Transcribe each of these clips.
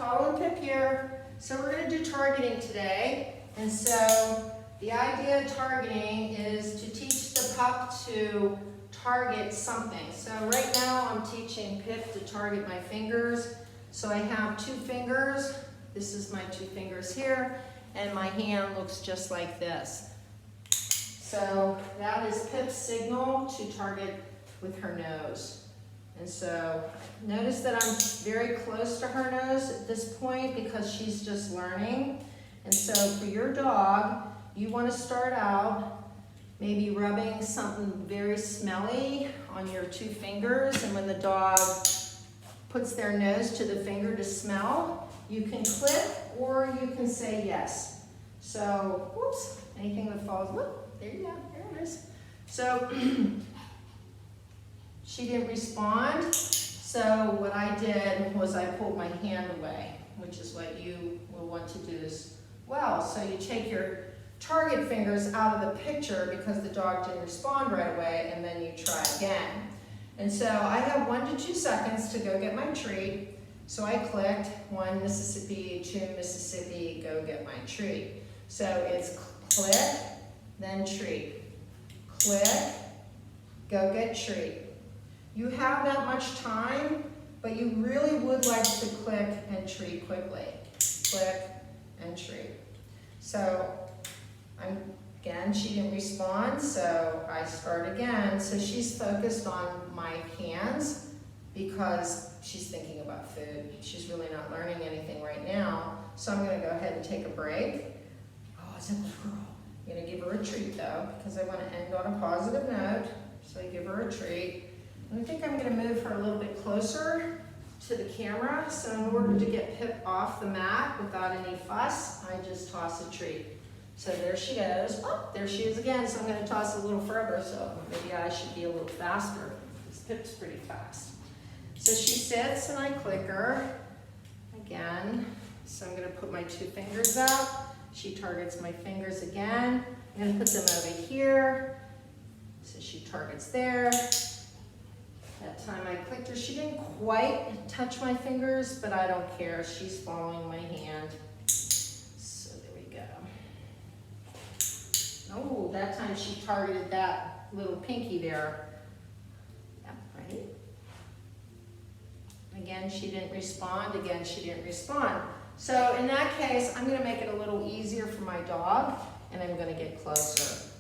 following Pip here. So we're going to do targeting today. And so the idea of targeting is to teach the pup to target something. So right now I'm teaching Pip to target my fingers. So I have 2 fingers. This is my 2 fingers here. And my hand looks just like this. So that is Pip's signal to target with her nose. And so notice that I'm very close to her nose at this point because she's just learning. And so for your dog, you want to start out maybe rubbing something very smelly on your 2 fingers. And when the dog puts their nose to the finger to smell, you can click or you can say yes. So, whoops, anything that falls, whoop, there you go, there it is. So, she didn't respond, so what I did was I pulled my hand away, which is what you will want to do as well. So you take your target fingers out of the picture because the dog didn't respond right away, and then you try again. And so I have 1 to 2 seconds to go get my treat. So I clicked 1 Mississippi, 2 Mississippi, go get my treat. So it's click, then treat. Click, go get treat. You have that much time, but you really would like to click and treat quickly. Click and treat. So again, she didn't respond, so I start again. So she's focused on my hands because she's thinking about food. She's really not learning anything right now. So I'm gonna go ahead and take a break. Oh, it's a good girl. I'm gonna give her a treat though, because I wanna end on a positive note. So I give her a treat. I think I'm going to move her a little bit closer to the camera. So in order to get Pip off the mat without any fuss, I just toss a treat. So there she goes. Oh, there she is again. So I'm going to toss a little further. So maybe I should be a little faster because Pip's pretty fast. So she sits and I click her again. So I'm going to put my 2 fingers up. She targets my fingers again. I'm going to put them over here. So she targets there. That time I clicked her. She didn't quite touch my fingers, but I don't care. She's following my hand. So there we go. Oh, that time she targeted that little pinky there. Yep, right? Again, she didn't respond. Again, she didn't respond. So in that case, I'm going to make it a little easier for my dog, and I'm going to get closer.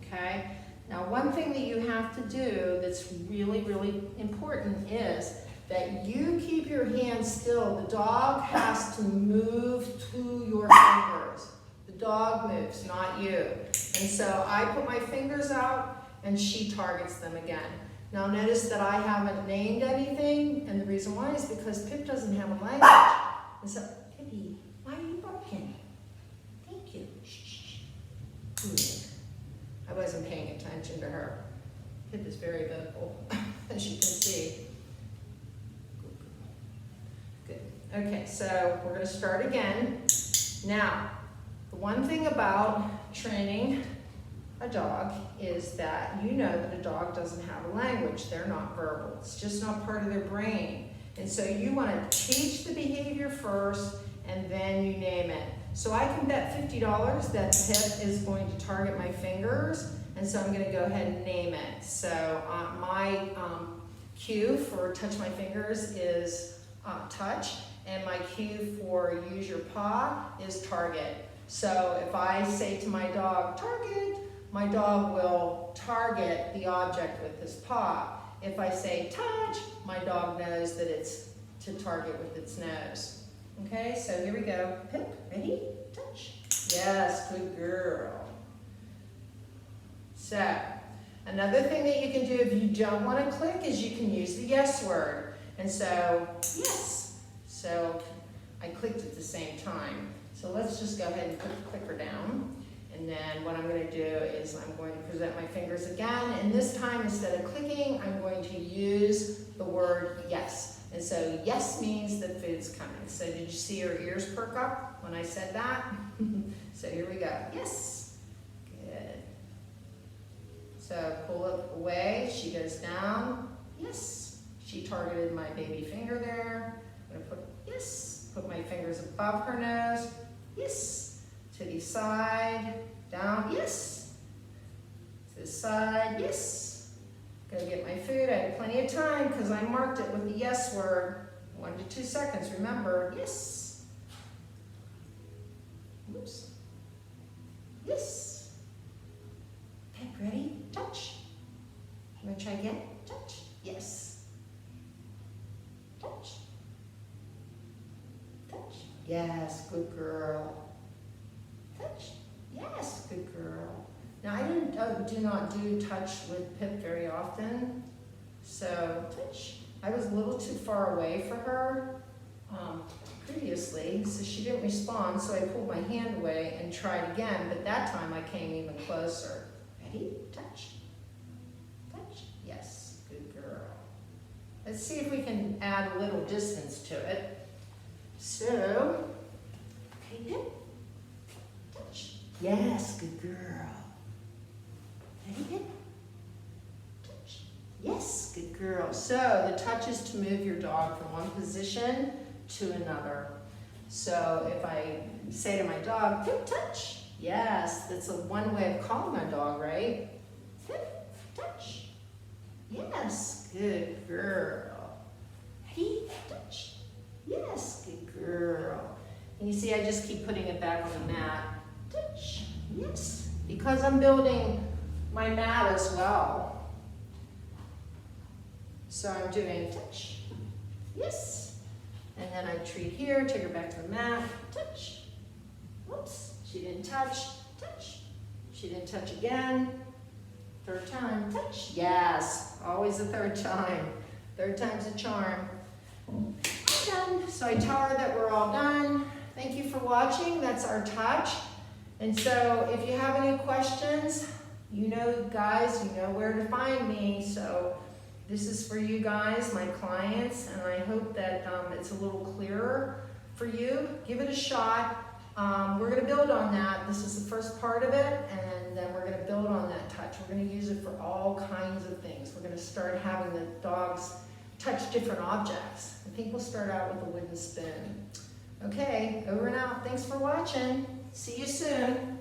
Okay? Now, one thing that you have to do that's really, really important is that you keep your hands still. The dog has to move to your fingers. The dog moves, not you. And so I put my fingers out and she targets them again. Now notice that I haven't named anything, and the reason why is because Pip doesn't have a language. And so, Pippy, why are you barking? Thank you. Shh, shh. I wasn't paying attention to her. Pip is very vocal, as you can see. Good. Okay, so we're going to start again. Now, the one thing about training a dog is that you know that a dog doesn't have a language. They're not verbal. It's just not part of their brain. And so you want to teach the behavior first, and then you name it. So I can bet $50 that Pip is going to target my fingers, and so I'm going to go ahead and name it. So my cue for touch my fingers is touch, and my cue for use your paw is target. So if I say to my dog, target, my dog will target the object with his paw. If I say touch, my dog knows that it's to target with its nose. Okay, so here we go. Pip, ready? Touch. Yes, good girl. So, another thing that you can do if you don't want to click is you can use the yes word. And so, yes. So, I clicked at the same time. So let's just go ahead and put the clicker down. And then what I'm going to do is I'm going to present my fingers again. And this time, instead of clicking, I'm going to use the word yes. And so yes means that food's coming. So did you see her ears perk up when I said that? So here we go. Yes. Good. So pull it away. She goes down. Yes. She targeted my baby finger there. I'm going to put yes. Put my fingers above her nose. Yes. To the side, down, yes. To the side, yes. Gonna get my food. I had plenty of time because I marked it with the yes word. 1 to 2 seconds, remember, yes. Oops. Yes. Okay, ready? Touch. You want to try again? Touch. Yes. Touch. Touch. Yes, good girl. Touch. Yes, good girl. Now I do not do touch with Pip very often, so touch. I was a little too far away for her previously, so she didn't respond, so I pulled my hand away and tried again, but that time I came even closer. Ready? Touch. Touch. Yes, good girl. Let's see if we can add a little distance to it. So, okay, Pip. Touch. Yes, good girl. Ready, Pip? Touch. Yes, good girl. So the touch is to move your dog from one position to another. So if I say to my dog, Pip, touch. Yes, that's one way of calling my dog, right? Pip, touch. Yes, good girl. Ready? Touch. Yes, good girl. And you see, I just keep putting it back on the mat. Touch. Yes, because I'm building my mat as well. So I'm doing touch. Yes. And then I treat here, take her back to the mat. Touch. Whoops, she didn't touch. Touch. She didn't touch again. Third time, touch. Yes, always the third time. Third time's a charm. I'm done. So I tell her that we're all done. Thank you for watching. That's our touch. And so if you have any questions, you know, guys, you know where to find me. So this is for you guys, my clients, and I hope that it's a little clearer for you. Give it a shot. We're going to build on that. This is the first part of it, and then we're going to build on that touch. We're going to use it for all kinds of things. We're going to start having the dogs touch different objects. I think we'll start out with a wooden spoon. Okay, over and out. Thanks for watching. See you soon.